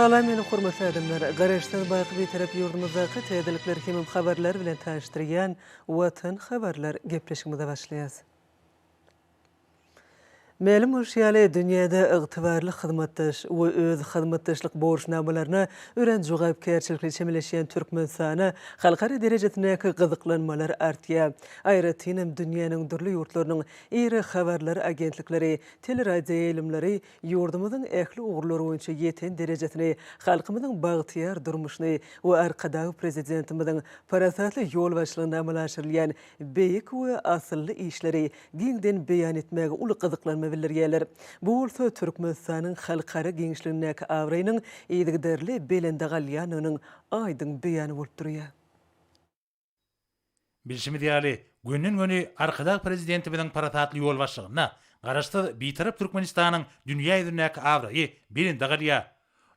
Salam meni hormatly adamlar. Garaşdan baýky bir tarap ýurdumyzdaky täzelikler hemem habarlar bilen taşdyrýan Watan habarlar gepleşigimize başlaýas. Ma'lum bolýarly dünýäde ygtybarly hyzmatdaş we öz hyzmatdaşlyk borçnamalaryna ören jogapkärçilikli çemeleşýän türkmen sany halkara derejetindäki gyzyklanmalar artýar. Aýratynam dünýäniň dürli ýurtlarynyň iri habarlar agentlikleri, teleradio ýelimleri ýurdumyzyň ähli ugurlary boýunça ýeten derejetini, halkymyzyň bagtyar durmuşyny we arkadagy prezidentimizin parasatly ýol başlygyna amalaşdyrylýan beýik we asylly işleri giňden beýan etmäge uly gyzyklanma bildirýärler. Bu bolsa Türkmenistanyň halkara geňişligindäki awraýynyň ýygyderli belende galýanynyň aýdyň beýany bolup durýar. Bilşimi diýäli, günnün göni arkadak prezidentimiň parasatly ýol başlygyna garaşdy bitirip Türkmenistanyň dünýä ýüzündäki awraýy belinde galýar.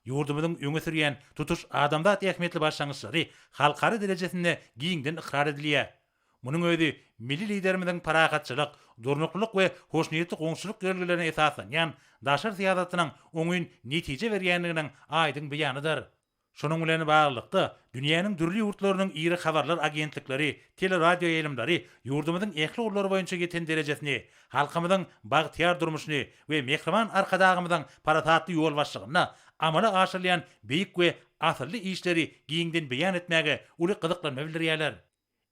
Ýurdumyzyň öňe sürýän tutuş adamdat ähmiýetli başlangyçlary halkara derejesinde giňden ikrar edilýär. Munyň özi milli liderimiziň paragatçylyk, durnukluk we hoşnýetli goňşuluk görgülerine esaslanýan daşar siýasatynyň oňyn netije berýänliginiň aýdyň beýanydyr. Şonuň bilen baglykda dünýäniň dürli ýurtlarynyň iri habarlar agentlikleri, teleradio ýelimleri ýurdumyzyň ähli ugurlary boýunça ýeten derejesini, halkymyzyň bagtyar durmuşyny we mehriban arkadagymyzyň parasatly ýol başlygyna amala aşyrylýan beýik we asylly işleri giňden beýan etmäge uly gyzyklanma bildirýärler.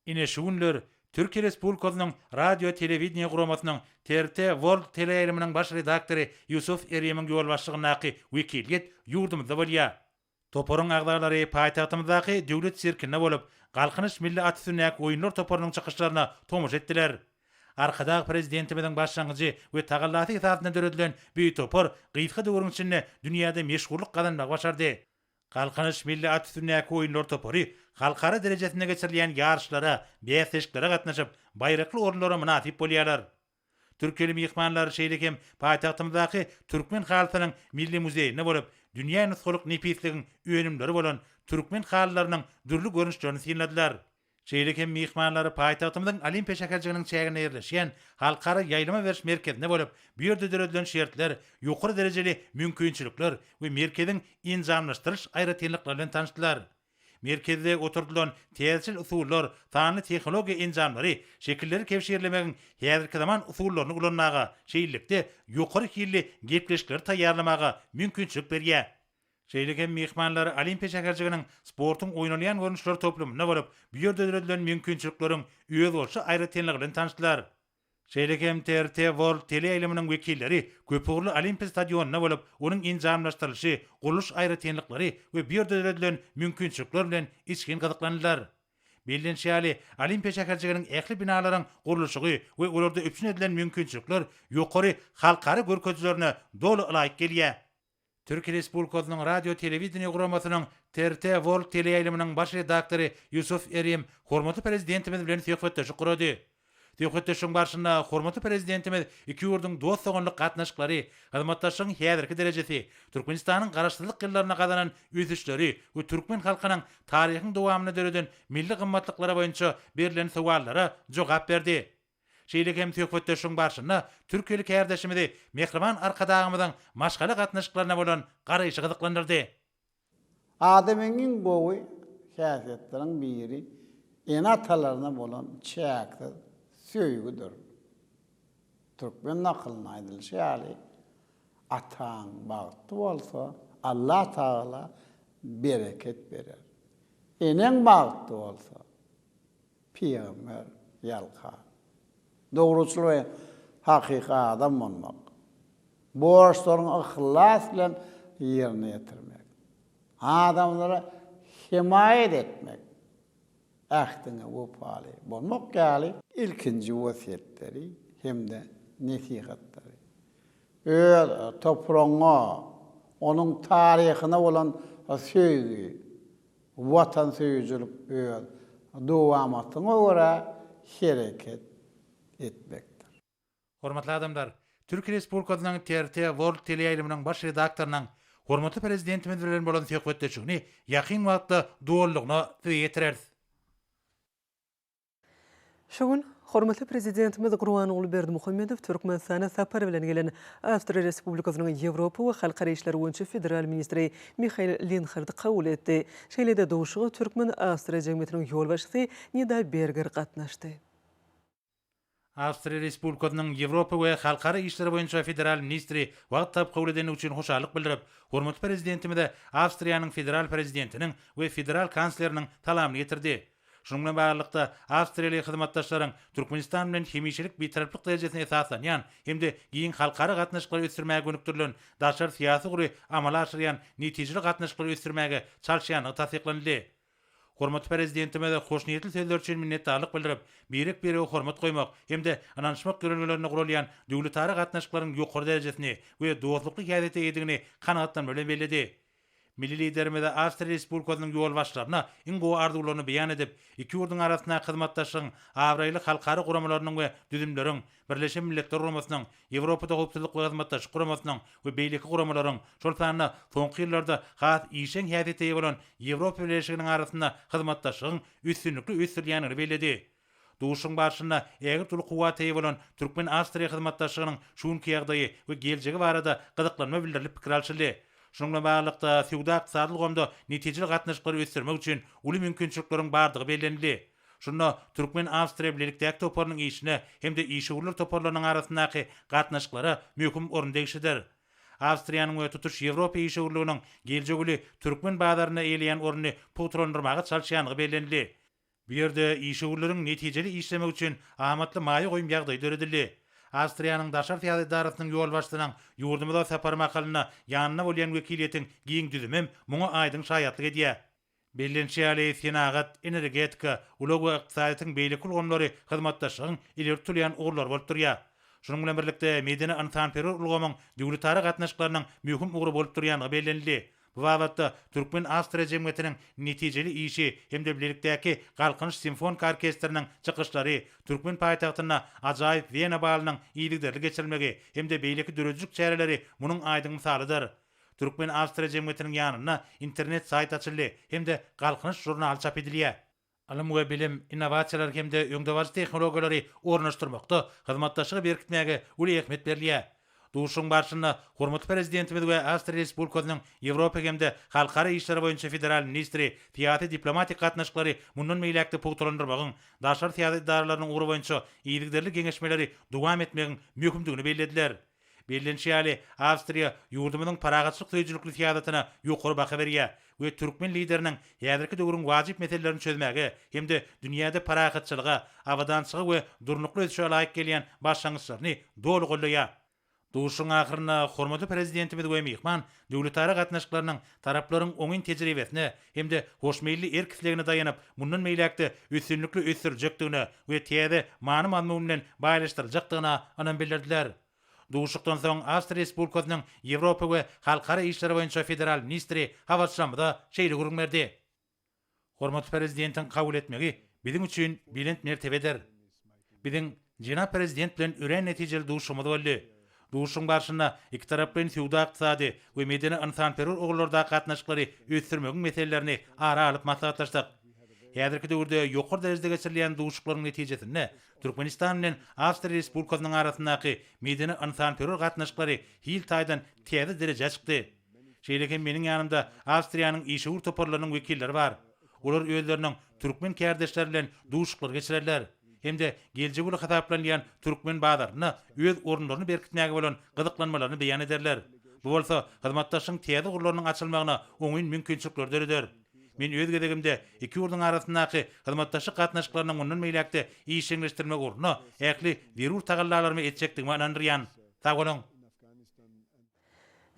Ine şu günler Türkiýe Respublikasynyň radio telewiziýa guramasynyň TRT World teleýeliminiň baş redaktory Yusuf Eryem'iň ýol başlygyndaky wekiliyet ýurdumyzda bolýar. Toporyň agdarlary paýtagtymyzdaky döwlet sirkine bolup, Galkynyş milli atysynyň oýunlar toporynyň çykyşlaryna tomuş etdiler. Arkadag prezidentimiziň başlangyjy we tagallaty esasyna döredilen bu topor gyýytga döwrüň içinde dünýäde meşhurlyk kazanmak başardy. Galkynyş milli atysynyň oýunlar topory halkara derejesinde geçirilýän ýarşlara, beýeşliklere gatnaşyp, baýrakly orunlara munasip bolýarlar. Türkiýeli mehmanlar şeýlekem paýtagtymyzdaky Türkmen halkynyň milli muzeýine bolup, dünýä nusgalyk nepisligiň öňümleri bolan Türkmen hallarynyň dürli görnüşlerini synladiler. Şeýlekem mehmanlary paýtagtymyzyň Olimpiýa şäherçiginiň çägine ýerleşýän halkara ýaýlama beriş merkezine bolup, bu ýerde döredilen şertler, ýokary derejeli mümkinçilikler we merkeziň injamlaşdyryş aýratynlyklary bilen tanışdylar. Merkezde oturdulan täzeçil usullar, tanly tehnologiýa enjamlary, şekilleri kevşirlemegiň häzirki zaman usullaryny ulanmaga, şeýlelikde ýokary hilli gepleşikler taýýarlamaga mümkinçilik berýär. Şeýlekem mehmanlary Olimpiýa şäherçiginiň sportyň oýnalýan görnüşleri toplumyna bolup, bu ýerde döredilen mümkinçilikleriň öz bolşy aýratynlygy bilen tanışdylar. Şeýlekem TRT World teleýeliminiň wekilleri Köpügürli Olimpiya stadionuna bolup, onuň injamlaşdyryşy, guruluş aýratynlyklary we bu ýerde döredilen mümkinçilikler bilen içkin gyzyklandylar. Bilinçýäli, Olimpiýa şäherçiginiň ähli binalaryň guruluşy we olarda öpüşün edilen mümkinçilikler ýokary halkara görkezlerine dolu ýaýyk gelýär. Türkiýe Respublikasynyň radio telewiziýa guramasynyň TRT World teleýeliminiň baş redaktory Yusuf Eryem hormatly prezidentimiz bilen söhbetdeşik gurady. Söhbetdeşiň barşynda hormatly prezidentimiz iki ýurduň dostlugynyk gatnaşyklary, hyzmatdaşlygyň häzirki derejesi, Türkmenistanyň garaşdyrlyk ýyllaryna gazanan ösüşleri we türkmen halkynyň taryhynyň dowamyna döreden milli gymmatlyklary boýunça berilen sowallara jogap berdi. Şeýlekem söhbetdeşiň barşynda türkiýelik härdeşimizi mehriban arkadagymyzyň maşgala gatnaşyklaryna bolan garaýşy gyzyklandyrdy. Adamyň gowy häsiýetleriň biri enatalaryna bolan çäkli söýgüdür. Türkmen nakylyna aýdylýar, ataň bagty bolsa, Allah Taala bereket berer. Eneň bagty bolsa, Peygamber ýalka. Dogruçylyk we hakyky adam bolmak. Borçlaryny ihlas bilen ýerine ýetirmek. Adamlara himayet etmek. Ähdiňe wefaly bolmak ýaly ilkinji wasiýetleri hemde nesihatleri. Öz topragyna, onuň taryhyna bolan söýgi, watan söýüjülük öz dowamatyna görä hereket etmekdir. Hormatly adamlar, Türkiýe Respublikasynyň TRT World teleýeliminiň baş redaktorynyň hormatly prezidentimiz bilen bolan söhbetdeşigini ýakyn wagtda dowallygyna ýetirýär. Şoň Hormatly prezidentimiz Gurbanuly Berdimuhammedow Türkmenistana sapar bilen gelen Avstriya Respublikasynyň Ýewropa we Halkara işler boýunça federal ministri Michail Linhardy kabul etdi. Şeýlede dowuşyga Türkmen Avstriya jemgyýetiniň ýolbaşçysy Nida Berger gatnaşdy. Avstriya Respublikasynyň Ýewropa we Halkara işler boýunça federal ministri wagt tap kabul edeni üçin hoşallyk bildirip, hormatly prezidentimiz Avstriýanyň federal prezidentiniň we federal kansleriniň talamyny getirdi. Şununla baglanykda Avstriýaly hyzmatdaşlaryň Türkmenistan bilen hemişilik bitiriplik derejesine esaslanýan hemde giň halkara gatnaşyklary ösdürmäge gönükdirilýän daşar syýasy guruh amala aşyrýan netijeli gatnaşyklary ösdürmäge çalşýany tasdiklandy. Hormatly prezidentimiz hoşniýetli sözler üçin minnetdarlyk bildirip, biri hormat goýmak hemde ananşmak görelmelerini gurulýan döwletara gatnaşyklaryň ýokary derejesini we dostlukly häsiýete edigini kanagatdan bilen bellädi. Milli liderimiz Avstriya Respublikasynyň ýol başlaryna iň gowy arzuwlaryny beýan edip, iki ýurduň arasynda hyzmatdaşlygyň awraýly halkara guramalarynyň we düzümleriň Birleşen Milletler Guramasynyň, Ýewropada gowpsuzlyk we hyzmatdaşlyk guramasynyň we beýleki guramalaryň şol sanyna soňky ýyllarda has işen häsiýete bolan Ýewropa Birleşiginiň arasynda hyzmatdaşlygyň üstünlikli ösdürýäni bellädi. Duşun başına eger tulu kuwata bolan Türkmen Avstriya hyzmatdaşlygynyň şuňky ýagdaýy we geljegi barada gyzyklanma bildirilip pikir alşyldy. Şununla bağlılıkta Sewda ykdysadyl gomda netijeli gatnaşyklary ösdürmek üçin uly mümkinçilikleriň bardygy bellenildi. Şunda Türkmen Avstriya birlikdäki toparlynyň işine hemde işgürler toparlarynyň arasyndaky gatnaşyklary möhüm orun degişidir. Avstriýanyň we tutuş Ýewropa işgürlüğiniň geljegi Türkmen bazaryna eýleýän oruny putrandyrmagy çalşýanyny bellenildi. Bu ýerde işgürleriň netijeli işlemek üçin amatly maýy goýum ýagdaý döredildi. Avstriýanyň daşar syýasy idarasynyň ýolbaşçysynyň ýurdumyza sapar makalyna ýanyna bolýan wekiliýetiň giň düzümem muňa aýdyň şaýatlyk edýär. Bellenşýäli senagat, energetika, ulag we ykdysadyň beýleki ulgamlary hyzmatdaşlygyň ileri turýan ugurlar bolup durýar. Şunun bilen birlikde medeni ansanperör ulgamyň döwletara gatnaşyklarynyň möhüm ugry bolup durýanyny bellenildi. Bu wagtda Türkmen Avstriya jemgyýetiniň netijeli işi hemde birlikdäki Galkynyş simfonik orkestriniň çykyşlary Türkmen paýtagtyna ajaýyp Wien balynyň iýlikderli geçirilmegi hemde beýleki dörejlik çäreleri munyň aýdyň misalydyr. Türkmen Avstriya jemgyýetiniň ýanyna internet saýt açyldy hemde Galkynyş jurnaly çap edilýär. Alim we bilim, innovasiýalar hemde öňdäwaj tehnologiýalary ornaşdyrmakda hyzmatdaşlygy berkitmäge uly ähmiýet berilýär. Duşun başına hormatly prezidentimiz we Avstriya Respublikasynyň Ýewropa hemde halkara işleri boýunça federal ministri tiýatry diplomatik gatnaşyklary mundan meýlekde putrandyrmagyň, daşar syýasy idaralarynyň ugry boýunça iýlikderli geňeşmeleri dowam etmegiň möhümdigini bellädiler. Bellenşýäli Avstriya ýurdumynyň paragatçylyk söýjülükli syýasatyna ýokary baha berýär we türkmen lideriniň ýazyrky döwrüň wajyp meselelerini çözmäge hemde dünýäde paragatçylyga, awadançylyga we durnukly ösüşe laýyk gelýän başlangyçlaryny dolu gollaýar. Duşun ahyryna hormatly prezidentimiz we mehman döwletara gatnaşyklarynyň taraplaryň oňyn tejribesine hemde hoşmeýilli erkisligine daýanyp mundan meýlekde üstünlikli ösdürjekdigine we täze many-mazmun bilen baýlaşdyrjakdygyna anan bildirdiler. Duşukdan soň Avstriya Respublikasynyň Ýewropa we Halkara işler boýunça federal ministri Hawatşamda şeýle gurulmerdi. Hormatly prezidentiň kabul etmegi biziň üçin bilent mertebedir. Biziň jenap prezident bilen ören netijeli duşumyz boldy. Duşun başına iki tarap bilen Sewda ykdysady we medeni ansanperör ugurlarda gatnaşyklary ösdürmegiň meselelerini ara alyp maslahatlaşdyk. Häzirki döwürde ýokary derejede geçirilýän duşuklaryň netijesinde Türkmenistan bilen Avstriya Respublikasynyň arasyndaky medeni ansanperör gatnaşyklary hil taýdan täze derejede çykdy. Şeýleki meniň ýanymda Avstriýanyň işgür toparlarynyň wekilleri bar. Olar özleriniň türkmen kärdeşleri bilen duşuklar geçirirler. Hemde geljegi ýyly hasaplanýan türkmen bazaryna öz orunlaryny berkitmäge bolan gyzyklanmalaryny beýan ederler. Bu bolsa hyzmatdaşlygyň täze ugurlarynyň açylmagyna oňyn mümkinçilikler dereder. Men öz gezegimde iki ýurduň arasyndaky hyzmatdaşlyk gatnaşyklarynyň mundan meýlekde işleňleşdirmek ugruna äkli zerur tagallarmy etjekdigime inandyrýan. Sag bolun.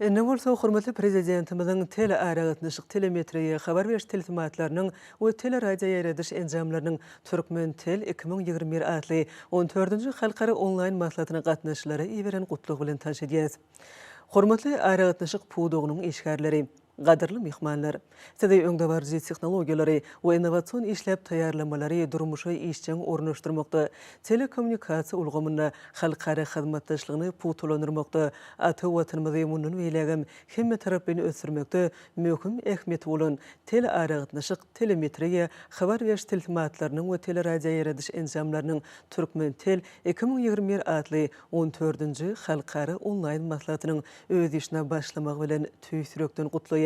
Ne bolsa hormatly prezidentimiziň tele aragatnaşyk telemetriýa habar beriş telefon we tele radio ýerediş enjamlarynyň Türkmen tel 2021 adly 14-nji halkara onlaýn maslahatyna gatnaşylary iýeren gutluk bilen taş edýäs. Hormatly aragatnaşyk puwdugynyň işgärleri Qadirli mehmanlar, size öňde barjy texnologiýalary we innowasion işläp taýýarlamalary durmuşa işçiň ornaşdyrmakda, telekommunikasiýa ulgamyna halkara hyzmatdaşlygyny putulandyrmakda, ata watanymyzy munun beýlegem hemme taraplyny ösürmekde möhüm ähmiýeti bolan telearagatnaşyk, telemetriýa, habar beriş tiltimatlarynyň we teleradio ýaradyş enjamlarynyň Türkmentel 2021 adly 14-nji halkara onlaýn maslahatynyň öz işine başlamak bilen tüýsürekden gutlaýar.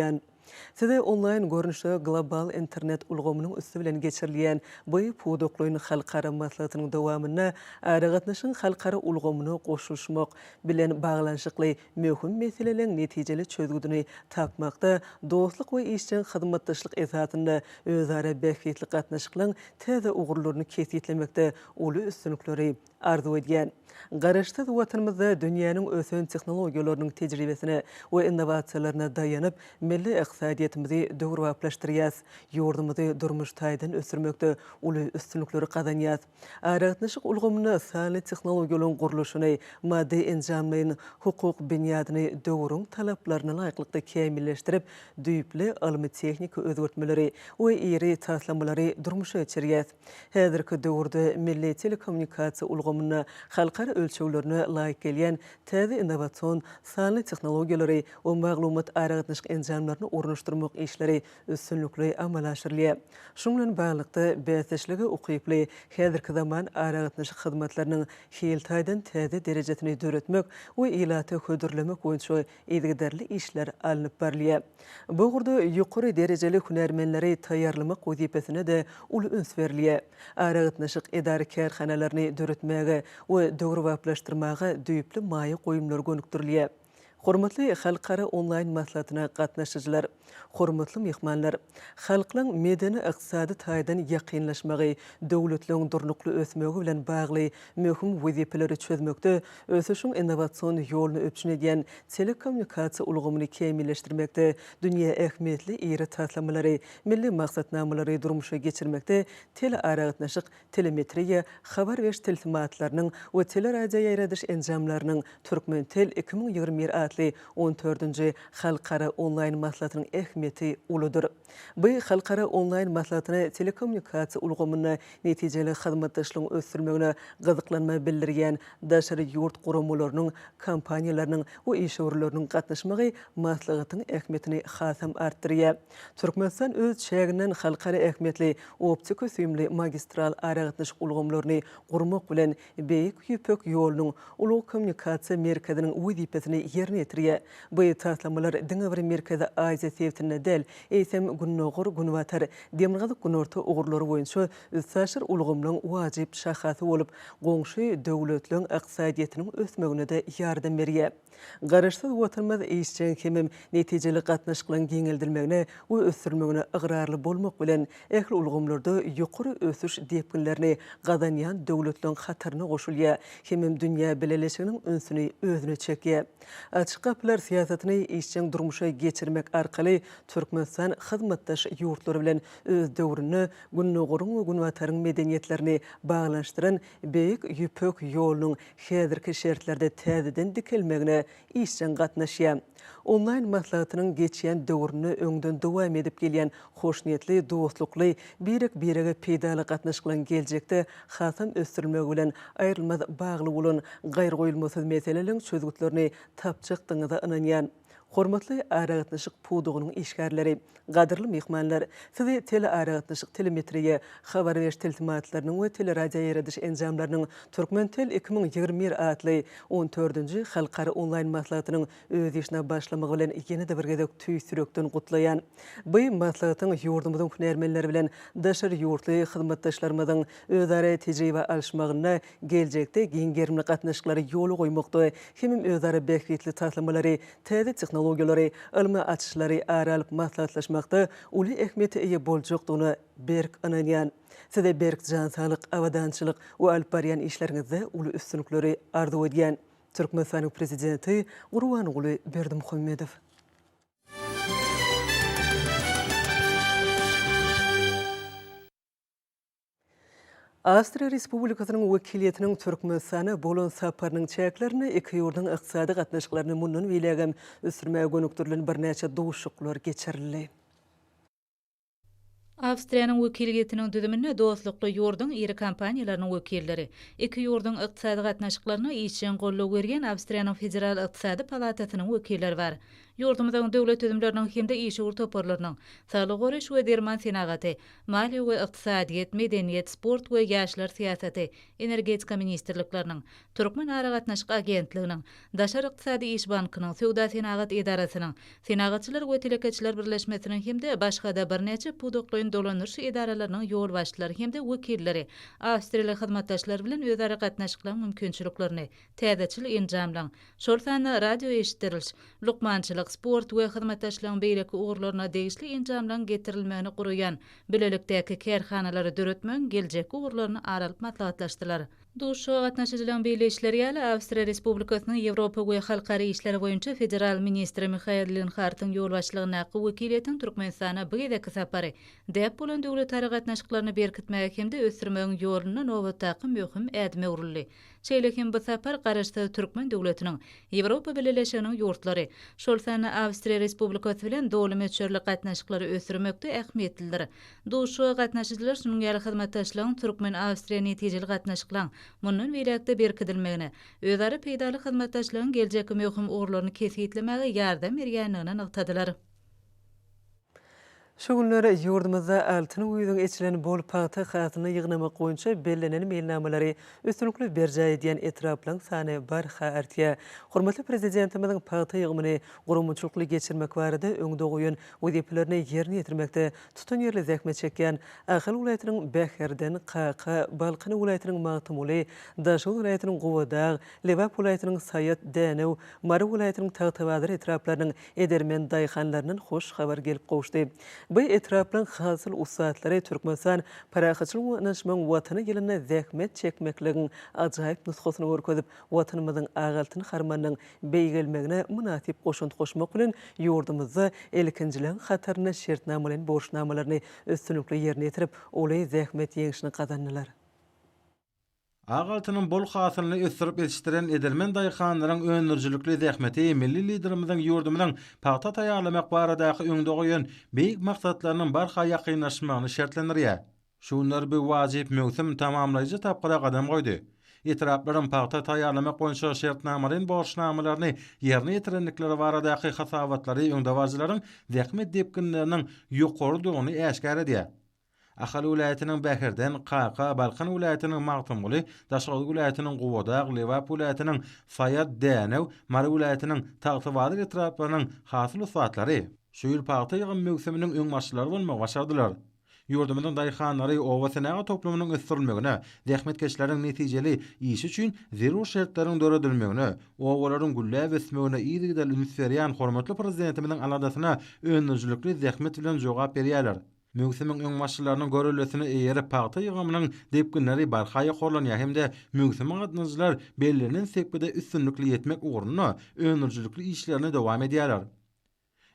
Size online görünüşde global internet ulgamynyň üstü bilen geçirilýän bu pudoklyň halkara maslahatynyň dowamyna aragatnaşyň halkara ulgamyny goşulşmak bilen baglanşykly möhüm meseleleň netijeli çözgüdini tapmakda dostluk we işçiň hyzmatdaşlyk esatyny özara bähitli gatnaşyklaryň täze ugurlaryny kesitlemekde uly üstünlikleri arzu edýän. Garaşda watanymyzda dünýäniň ösen tehnologiýalarynyň tejribesine we innovasiýalaryna daýanyp milli iqtisadiýetimizi döwrwaplaşdyrýas, ýurdumyzy durmuş taýdan ösürmekde uly üstünlikleri kazanýas. Aragatnaşyk ulgamyny sany tehnologiýalaryň gurulşyny, maddi enjamlaryň hukuk binýadyny döwrüň talaplaryna laýyklykda kämilleşdirip, düýpli almy tehnika özgertmeleri we iri taslamlary durmuşa geçirýäs. Häzirki döwürde milli telekommunikasiýa ulgamyna halkara ölçüwlerine laýyk gelýän täze innowasion sany tehnologiýalary we maglumat aragatnaşyk enjamlaryny ornaşdyrmak işleri üstünlikli amal aşyrylýar. Şuň bilen baglanykda bäsleşligi ukyply häzirki zaman aragatnaşyk hyzmatlarynyň hiltaýdan täze derejesini döretmek we ilaty hödürlemek boýunça ýygydarly işler alınıp barilýar. Bu gurda ýokary derejeli hünärmenleri taýýarlamak wezipesine de uly üns berilýär. Aragatnaşyk edary kärhanalaryny döretmäge we döwrwaplaşdyrmaga düýpli maýy goýumlar gönükdirilýär. Hormatly halkara onlaýn maslahatyna gatnaşyjylar, hormatly mehmanlar, halkyň medeni ykdysady taýdan ýakynlaşmagy, döwletleriň durnukly ösmegi bilen bagly möhüm wezipeleri çözmekde, ösüşiň innowasion ýoluny öpçün edýän telekommunikasiýa ulgamyny kämilleşdirmekde, dünýä ähmiýetli iri taslamlary, milli maksatnamalary durmuşa geçirmekde, telearagatnaşyk, telemetriýa, habar beriş tiltimatlarynyň we teleradio ýaradyş enjamlarynyň Türkmentel 2021 adly 14-nji halkara onlaýn maslahatynyň ähmiýeti uludur. Bu halkara onlaýn maslahatyny telekommunikasiýa ulgamyny netijeli hyzmatdaşlygyň ösürmegine gyzyklanma bildirýän daşary ýurt guramalarynyň, kompaniýalarynyň we işgörlerini gatnaşmagy maslahatyň ähmiýetini hasam artdyrýar. Türkmenistan öz çäginden halkara ähmiýetli optik süýümli magistral aragatnaşyk ulgamlaryny gurmak bilen beýik ýüpek ýolunyň ulug kommunikasiýa merkeziniň wezipesini ýerine ýetirýär. Bu taslamalar diňe bir merkeze Aziýa sebitine del, eýsem günnogur günwatar demirgazyk günorta ugurlary boýunça üstsäşir ulgamlaryň wajyp şahasy bolup, goňşy döwletleriň ykdysadyýetiniň ösmegine de ýardam berýär. Garaşsyz watanymyz işçiň hemem netijeli gatnaşyklaryň geňeldirmegine we ösürmegine ıgrarly bolmak bilen ähli ulgamlarda ýokary ösüş depkinlerini gazanýan döwletleriň hataryna goşulýar, hemem dünýä bileleşiginiň ünsüni özüne çekýär. Açyk kapylar siýasatyny işçiň durmuşa geçirmek arkaly Türkmenistan hyzmatdaş ýurtlary bilen öz döwrüni, günnoguryň we günwataryň medeniýetlerini baglanşdyran beýik ýüpek ýolunyň häzirki şertlerde täzeden dikilmegine işçiň gatnaşýar. Onlaýn maslahatynyň geçýän döwrüni öňden dowam edip gelýän hoşniýetli, dostlukly, birege peýdaly gatnaşyklaryň geljekde hasam ösdürilmegi bilen aýrylmaz bagly bolan gaýry goýulmasy meseleleriň çözgütlerini tapjakdyňyza ynanýan. Hormatly aragatnaşyk pudugynyň işgärleri, gadirli mehmanlar, sizi telearagatnaşyk, telemetriýa, habar beriş tiltimatlarynyň we teleradio ýaradyş enjamlarynyň Türkmentel 2021 adly 14-nji halkara onlaýn maslahatynyň öz işine başlamagy bilen ýene-de bir gezek tüýsürekden gutlaýan. Bu maslahatyň ýurdumyzyň hünärmenleri bilen daşary ýurtly hyzmatdaşlarymyzyň özara tejribe alşmagyna geljekde giňgermli gatnaşyklary ýoly goýmakda, hemem özara bähitli taslamlary, täze tehnologiýalary, ilmi açyşlary aralyp maslahatlaşmakda uly ähmiýete eýe boljakdygyny berk ynanýan. Size berk jan sağlyk, awadançylyk we alyp barýan işleriňizde uly üstünlikleri arzu edýän. Türkmenistanyň prezidenti Gurbanuly Berdimuhammedow. Avstriya Respublikasynyň wekiliýetiniň Türkmenistana bolan saparynyň çäklerini iki ýurdun ykdysady gatnaşyklaryny mundan bilegem üstürmäge gönükdirilen birnäçe dowuşuklar geçirildi. Avstriýanyň wekiliýetiniň düzümine dostlukly ýurdun iri kompaniýalarynyň wekilleri, iki ýurdun ykdysady gatnaşyklaryna işçiň gollaw bergen Avstriýanyň Federal Ykdysady Palatasynyň wekilleri bar. Ýurdumyzyň döwlet ödümleriniň hemde işi urtopurlarynyň saglyk goraş we derman senagaty, maliýe we ykdysadyýet, medeniýet, sport we ýaşlar siýasaty, energetika ministrlikleriniň, Türkmen ara gatnaşyk agentliginiň, Daşar Ykdysady iş bankynyň, Sowda senagat edarasynyň, senagatçylar we telekeçiler birleşmesiniň hemde başga-da birnäçe puduklaryň dolanýyş edaralarynyň ýol başçylary hemde wekilleri Awstriýaly hyzmatdaşlar bilen özara gatnaşyklaryň mümkinçiliklerini täzeçil enjamlaň. Şol sany radio eşitdiriliş, lukmançylyk, sport we hyzmatdaşlaryň beýleki ugurlaryna degişli enjamlaryň getirilmegini guraýan bilelikdäki kärhanalary döretmeň geljek ugurlaryny aralyp maslahatlaşdylar. Duşa gatnaşyjylaryň beýleşleri ýaly Awstriýa Respublikasynyň Ýewropa we halkara işler boýunça federal ministri Michail Linhartyň ýol başçylygyna wekiliýetiň Türkmenistana bu ýerdeki sapary däp bolan döwlet ara gatnaşyklaryny berkitmäge hemde ösdürmegiň ýoluny nowatdaky möhüm ädime urildy. Şeýlekim bu sapar garaşdy Türkmen döwletiniň Ýewropa Birleşiginiň ýurtlary, şol sany Awstriýa Respublikasy bilen doly meçerlik gatnaşyklary ösdürmekde ähmiýetlidir. Duşa gatnaşyjylar şunuň ýaly hyzmatdaşlaryň Türkmen Awstriýa netijeli gatnaşyklaryň mundan beýlekde berkidilmegine, özara peýdaly hyzmatdaşlaryň geljeki möhüm ugurlaryny kesýetlemege ýardam berýändigini nyktadylar. Şu günlere ýurdumyzda altyn uýdyň içilen bol paýta hatyny ýygnamak boýunça bellenen mailnamalary üstünlikli berjä edýän etraplaryň sany barha artýa. Hormatly prezidentimiziň paýta ýygmyny gurumçylykly geçirmek barada öňde goýan wezipelerini ýerine ýetirmekde tutun ýerli zähmet çekýän Ahyl welaýatynyň Bäherden, Kaka, Balqyn welaýatynyň Magtymly, Daşol welaýatynyň Gowada, Lewap welaýatynyň Saýat Dänew, Mary welaýatynyň Tagtabadyr etraplarynyň edermen daýhanlarynyň hoş habar gelip gowuşdy. Bu etraplaryň hasyl usatlary Türkmenistan paraxaçylyk naşmaň watany ýylyna zähmet çekmekligiň ajaýyp nusxasyny görkezip, watanymyzyň agaltyny harmanyň beýgelmegine munasip goşunt goşmak bilen ýurdumyzda elkinjileň hataryna şertnama bilen borçnamalaryny ösdünlikli ýerine ýetirip, olay zähmet ýeňişini gazandylar. Agaltynyň bol hasylyny ösdürip yetişdiren edelmen daýhanlaryň önürjülükli zähmeti milli liderimiziň ýurdumyzyň paýta taýýarlamak baradaky öňde goýan beýik maksatlarynyň barha ýakynlaşmagyny şertlendirýär. Şunlar bu wajyp möhüm tamamlaýjy tapgyra gadam goýdy. Etraplaryň paýta taýýarlamak boýunça şertnamalaryň borçnamalaryny ýerine ýetirenlikleri baradaky hasabatlary öňde barjylaryň zähmet depkinleriniň ýokarydygyny äşkär edýär. Ahyl welaýatynyň Bäherden, Kaka, Balqyn welaýatynyň Magtymly, Daşol welaýatynyň Gowada, Lewap welaýatynyň Saýat Dänew, Mary welaýatynyň Tagtabadyr etraplarynyň hasyl usatlary şu ýyl paýta ýygyn möhüminiň öň başçylary bolmagy başardylar. Ýurdumyzyň daýhanlary owa senaga toplumynyň ösdürilmegine, zähmetkeşleriň netijeli işi üçin zerur şertleriň döredilmegine, owalaryň güllä besmegine ýygy ümit berýän hormatly prezidentimiziň aladasyna önürjülükli zähmet bilen jogap berýärler. Möhümiň öň başçylarynyň görelesini eýerip paýta ýygymynyň depkinleri barhaýa horlanýar hemde möhüm gatnaşyjylar bellenen sekbede üstünlikli ýetmek ugruna önürjülükli işlerini dowam edýärler.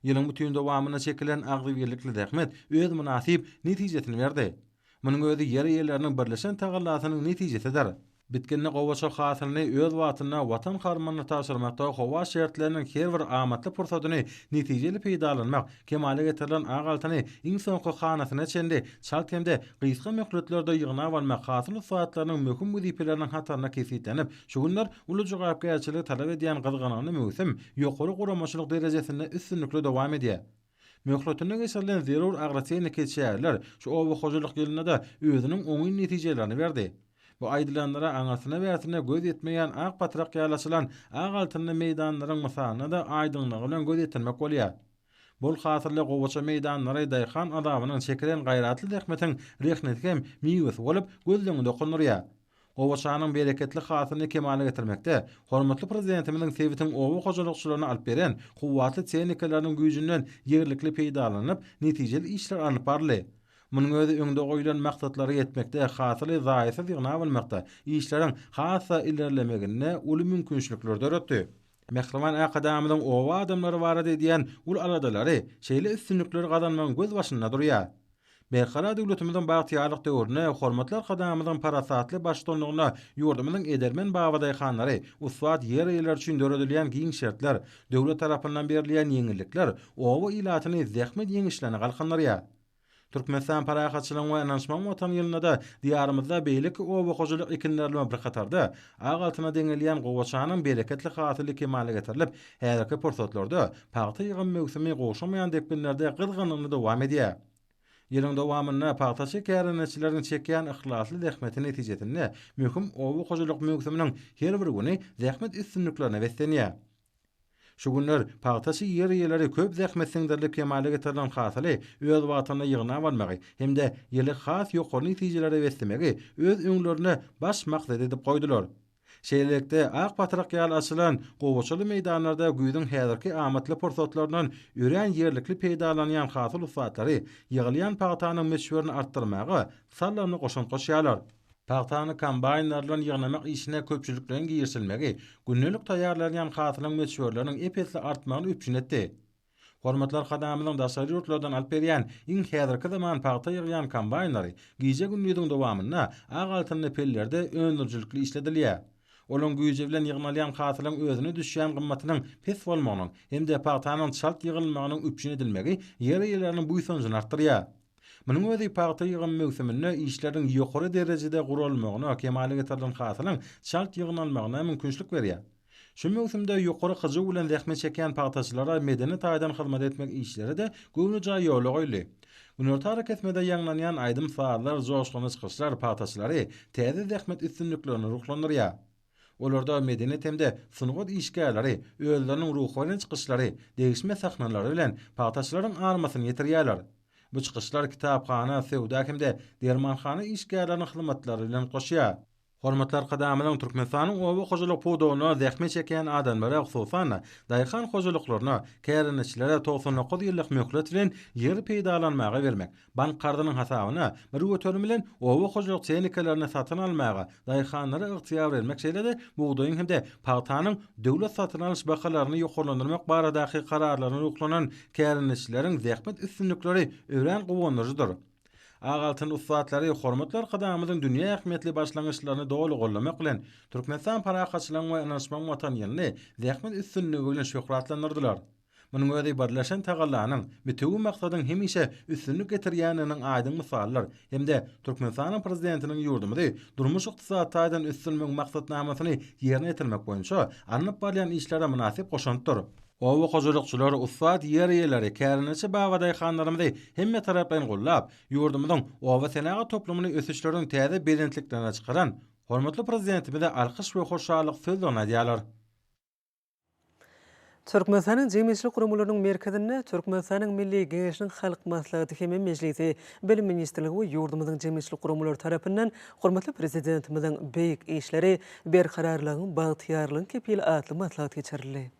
Ýylyň bütün dowamyna çekilen agzybirlikli zähmet öz munasip netijesini berdi. Munyň özi ýer ýerleriniň birleşen tagallatynyň netijesidir. Bitkenne gowaça hasylyny öz watyna watan harmanyny taşyrmakda howa şertleriniň her bir amatly pursatyny netijeli peýdalanmak, kemale getirilen agaltyny insoňky hanasyna çendi, şalt hemde gysga möhletlerde ýygnap almak hasyl saatlarynyň möhüm wezipeleriniň hataryna kesitlenip, şu günler uly jogapkärçiligi talap edýän gyzganyny möhüm ýokary guramaçylyk derejesinde üstünlikli dowam edýär. Möhletine geçirilen zerur agresiýny keçýärler şu owa hojalyk ýylynda da özüniň oňy netijelerini berdi. Bu aýdylanlara aňasyna bärsine göz etmeýän ak patrak ýalaşylan agaltyny meýdanlaryň mysalyna da aýdynlygy bilen göz etmek bolýar. Bol hasyrly gowaça meýdanlary daýhan adamynyň çekilen gaýratly zähmetiň rehnetgem miýwes bolup gözleňinde okunurýar. Gowaçanyň bereketli hasylyny kemale getirmekde hormatly prezidentimiziň sebitiň owa hojalykçylaryna alyp beren kuwwatly tehnikalarynyň güýjünden ýerlikli peýdalanyp netijeli işler anyp barly. Munyň özi öňde goýulan maksatlary ýetmekde hasyly zaýysyz ýygnap almakda işleriň hasa ilerlemegine uly mümkinçilikler döretdi. Mehriman akadamynyň owa adamlary barada edýän ul aladalary şeýle üstünlikleri gazanmagyň göz başynda durýar. Berkara döwletimizin bagtyarlyk döwrüne hormatlar kadamyzyň parasatly başçylygyna ýurdumyzyň edermen bawaday hanlary, uswat ýer-ýerler üçin döredilýän giň şertler, döwlet tarapyndan berilýän ýeňillikler owa ilatyny zähmet ýeňişlerini galkanlarya. Türkmenistan parahatçylygyň we anaşmaň watan ýylynda da diýarymyzda beýlik owa hojalyk ekinlerle bir katarda ag altyna deňelýän gowaçanyň bereketli hatyly kemaly getirilip, häzirki pursatlarda paýta ýygyn mewsimi goşamaýan depinlerde gylgynyny dowam edýär. Ýylyň dowamyna paýta şekerlençileriň çekýän ihlasly zähmeti netijesinde möhüm owa hojalyk mewsiminiň her bir güni zähmet üstünliklerine beslenýär. Şu günler paýtaşy ýer-ýerleri köp zähmetsindirlik kemaly getirilen hasaly öz watyna ýygyna barmagy hemde ýyly has ýokary netijelere beslemegi öz öňlerine baş maksat edip goýdular. Şeýlelikde ak patrak ýaly açylan gowaçaly meýdanlarda güýdüň häzirki amatly pursatlarynyň ýören ýerlikli peýdalanýan hasıl usatlary ýygylýan paýtanyň meşhuryny artdyrmagy sallany goşan goşýarlar. Paýtany kombaynlardan ýygnamak işine köpçülikden giýirsilmegi günnelik taýýarlanýan hasylyň meşhurlarynyň epesli artmagyny üpjün etdi. Hormatlar kadamynyň daşary ýurtlardan alyp berýän iň häzirki zaman paýta ýygýan kombaynlary giýje günlüğüň dowamyna ag altynly pellerde öňürjilikli işledilýär. Olaň güýje bilen ýygnalýan hasylyň özüne düşýän gymmatynyň pes bolmagynyň hemde paýtanyň çalt ýygylmagynyň üpjün edilmegi ýer-ýerleriň buýsanjyny artdyrýar. Munyň özi paýta ýygyn mewsiminde işleriň ýokary derejede gurulmagyna kemaly getirilen hasylyň çalt ýygnalmagyna mümkinçilik berýär. Şu mewsimde ýokary gyjy bilen zähmet çekýän paýtaçylara medeni taýdan hyzmat etmek işleri de göwnüja ýoly goýly. Günörtü hareketmede ýanglanýan aýdym faarlar, joşguny çykyşlar paýtaçylary täze zähmet üstünliklerini ruhlandyrýar. Olarda medeniyet hemde sungat işgärleri, özleriniň ruhany çykyşlary, degişme sahnalary bilen paýtaçylaryň armasyny ýetirýärler. Bu çykyşlar kitapxana, sewda hemde dermanxana işgärleriniň hyzmatlary bilen goşýar. Hormatlar kadamynyň Türkmenistanyň owa hojalyk puwdawyna zähmet çekýän adamlara hususan daýhan hojalyklaryna, kärençilere 99 ýyllyk möhlet bilen ýer peýdalanmagy bermek, bank gardynyň hasabyna bir ötürüm bilen owa hojalyk çeýniklerini satyn almagy, daýhanlara ygtyýar bermek şeýlede buğdaýyň hemde paýtanyň döwlet satyn alyş bahalaryny ýokarlandyrmak baradaky kararlaryny uklanan kärençileriň zähmet üstünlikleri öwren gowanyjydyr. Ağaltın ustatlary hormatlar kadamyzyň dünýä ähmiýetli başlangyçlaryny dolu gollamak bilen Türkmenistan parahatçylygyň we anaşmaň watan ýylyny zähmet üstünligi bilen şöhratlandyrdylar. Munyň özi birleşen tagallanyň bütün maksadyň hemişe üstünlik getirýäniniň aýdym misallar hemde Türkmenistanyň prezidentiniň ýurdumyzy durmuş ykdysadyň üstünlük maksatnamasyny ýerine ýetirmek boýunça anyp barýan işlere münasip goşandyr. Owa hojulukçylar uswat ýer-ýerleri kärençi bawaday hanlarymyzy hemme tarapdan gollap, ýurdumyzyň owa senaga toplumyny ösüşleriň täze berentliklerini çykaran hormatly prezidentimize alkyş we hoşallyk sözlerini diýerler. Türkmenistanyň jemgyýetçilik gurumlarynyň merkezinde Türkmenistanyň Milli Geňeşiniň Halk Maslahaty hemme mejlisi Bilim Ministrligi we ýurdumyzyň jemgyýetçilik gurumlary tarapyndan hormatly prezidentimiziň beýik işleri berkararlygyň bagtyarlygyň kepili atly maslahat geçirildi.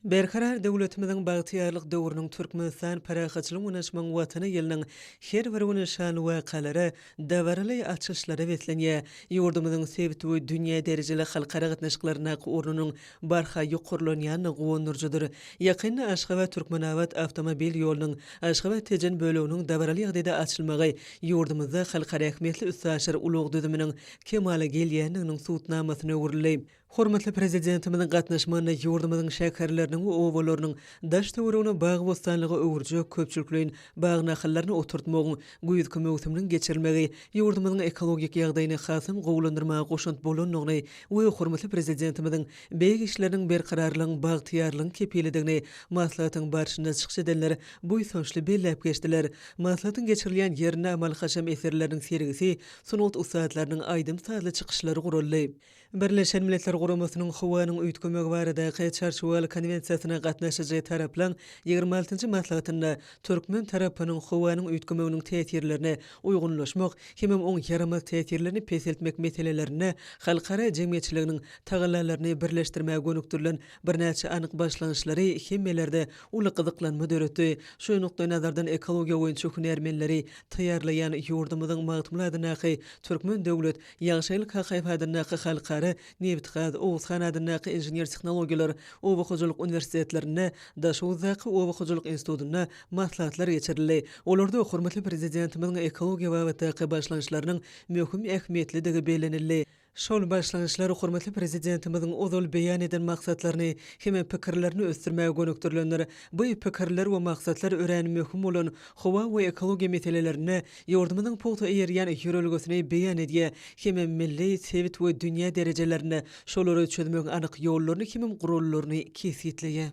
Berkarar döwletimiziň bagtyarlyk döwrüniň Türkmenistan parahatçylyk we anaşmaň watany ýylynyň her bir güni şan wakalary dawarly açyşlary beslenýär. Ýurdumyzyň sebit we dünýä derejeli halkara gatnaşyklaryna ornunyň barha ýokurlanýany gowandyrjydyr. Ýakynda Aşgabat Türkmenawat awtomobil ýolunyň Aşgabat Tejen böleginiň dawarly ýagdaýda açylmagy ýurdumyzda halkara ähmiýetli üstaşyr ulug düzüminiň kemale gelýändiginiň suwtnamasyny öwürleýär. Hormatly prezidentimiziň gatnaşmagyna ýurdumyzyň şäherleriniň we owalarynyň daş töweregine bagy bostanlygy öwürjek köpçülikliň bagy nahallaryny oturtmagyň güýdki mewsiminiň geçirilmegi ýurdumyzyň ekologik ýagdaýyny hasym gowlandyrmagy goşant bolanlygyny we hormatly prezidentimiziň beýik işleriniň berkararlygyň bagtyarlygyň kepilidigini maslahatyň barşynda çykyş edenler bu ýa belläp geçdiler. Maslahatyň geçirilýän ýerine amal haşam eserleriniň sergisi sunut usatlarynyň aýdym sazly çykyşlary guruldy. Birleşen Milletler Guramasynyň howanyň üýtgemegi baradaky çarşuwaly konwensiýasyna gatnaşyjy taraplan 26-njy maslahatynda Türkmen tarapynyň howanyň üýtgemeginiň täsirlerine uygunlaşmak hemem oň yaramaz täsirlerini peseltmek meselelerine halkara jemgyýetçiliginiň tagallalaryny birleşdirmäge gönükdirilen bir näçe anyk başlanýyşlary hemmelerde uly gyzyklanma döretdi. Şu nokta nazardan ekologiýa boýunça hünärmenleri taýýarlaýan ýurdumyzyň magtymladynaky Türkmen döwlet ýagşylyk hakykatynaky halkara nebit Aşgabat, Oğuz Xanadynyky inžener texnologiýalar Owa Hojalyk universitetlerine, Daşowzaky Owa Hojalyk institutyna maslahatlar geçirildi. Olarda hormatly prezidentimiň ekologiýa we başlanýşlarynyň möhüm ähmiýetliligi belenildi. Şol başlanýşlary hormatly prezidentimiň ozal beýan eden maksatlaryny hem pikirlerini ösdürmäge gönükdirlenler. Bu pikirler we maksatlar ören möhüm bolan howa we ekologiýa meselelerini ýordamynyň pogta ýerýän ýörelgesini beýan edýär. Hem milli, sewit we dünýä derejelerini şolary çözmek anyk ýollaryny hem gurullaryny kesitleýär.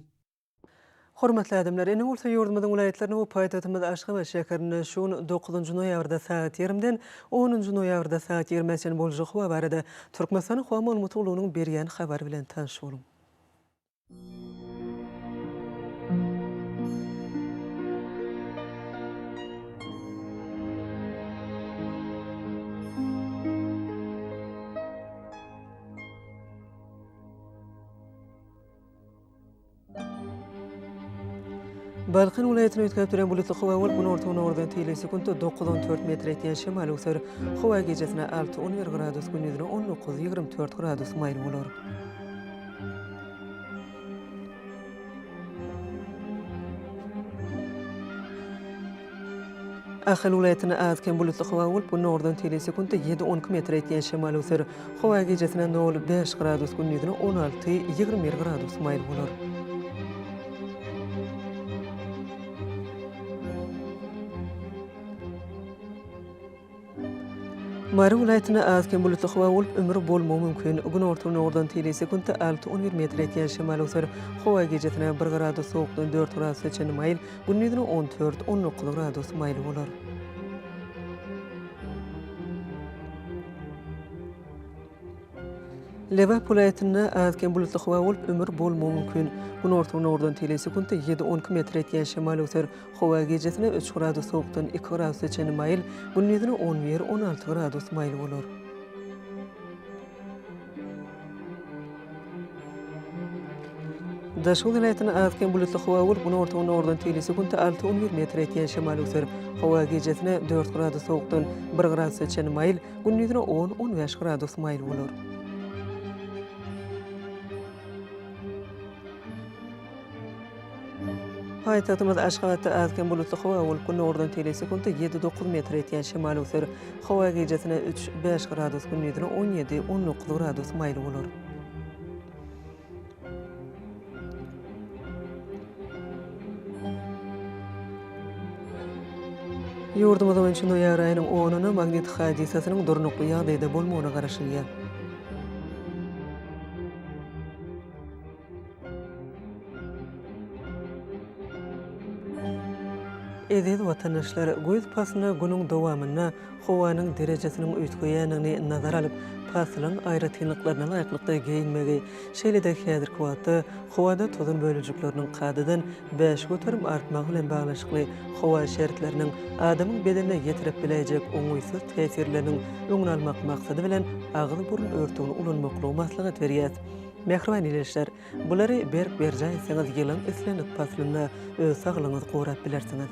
Hormatly adamlar, ene bolsa ýurdumyzyň vilayetlerini we paýtagtymyz Aşgabat şäherinde şuň 9-njy noýabrda saat 20-den 10-njy noýabrda saat 20-den boljak we barada Türkmenistanyň howa maglumaty ulugynyň berýän habar bilen tanış bolun. Balqin vilayetine ötkänip duran bulutly howa bolup bunu ortagyna ordan tyle sekunda 9-14 metr etýän şemal ösür. Howa gecesine 6-11 gradus, gündüzine 19-24 gradus maýl bolar. Ahal vilayetine azken bulutly howa bolup bunu ordan tyle sekunda 7-12 metr etýän şemal ösür. Howa gecesine 0-5 gradus, gündüzine 16-21 gradus maýl bolar. Mary vilayetine azken bulutly howa bolup ömür bolmagy mümkin. Gün ortagyna ordan tyle sekunda 6-11 metr etýän şemal ösür. Howa gecesine 1 gradus sowukdan 4 gradus seçen maýl, gündüzine 14-19 gradus maýl bolar. Lewap vilayetine azken bulutly howa bolup ömür bolmagy mümkin. Gün ortagyna ordan tyle sekunda 7-12 metr etýän şemal ösür. Howa gecesine 3 gradus sowukdan 2 gradus seçen maýl, gündüzine 11-16 gradus maýl bolar. Daşow vilayetine azken bulutly howa bolup bunu ortagyna ordan tyle sekunda 6-11 metr etýän şemal ösür. Howa gecesine 4 gradus sowukdan 1 gradus seçen maýl, gündüzine 10-15 gradus maýl bolar. Paýtagtymyz Aşgabatda azken bulutly howa bolup bunu ordan tyle sekunda 7-9 metr etýän şemal ösür. Howa gecesine 3-5 gradus, gündüzine 17-19 gradus maýl bolar. Ýurdumyzyň 3-nji noýabr aýynyň 10-nyna magnetik hadisasynyň durnukly ýagdaýda bolmagyna garaşylýar. Eziz watandaşlar, göz pasyna günüň dowamyna howanyň derejesiniň öýtgeýänini nazar alyp, pasylaryň aýratynlyklaryna laýyklykda geyinmegi, şeýle-de häzirki wagtda howada tozun bölejikleriniň kadydan 5 götürüm artmagy bilen baglanşykly howa şertleriniň adamyň bedenine ýetirip biläjek oňuýsuz täsirleriniň öňüni almak maksady bilen agyzy burun örtügini ulanmakly maslahat berýär. Mehriban ileşler, bulary berjaýsaňyz ýylyň islenip paslyna öz saglygyňyzy gorap bilersiňiz.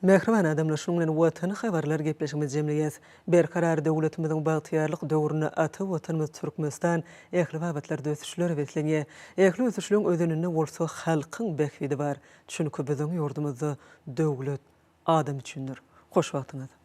Mehriban adamlar, şunuň bilen watany habarlar gepleşigimiz jemleýäs. Berkarar döwletimiziň bagtyýarlyk döwrüne aty watanymyz Türkmenistan ähli babatlar dösüşleri beslenýär. Ähli ösüşlüň özünde bolsa halkyň bekidi bar. Çünki biziň ýurdumyzda döwlet adam üçindir. Hoş wagtyňyz.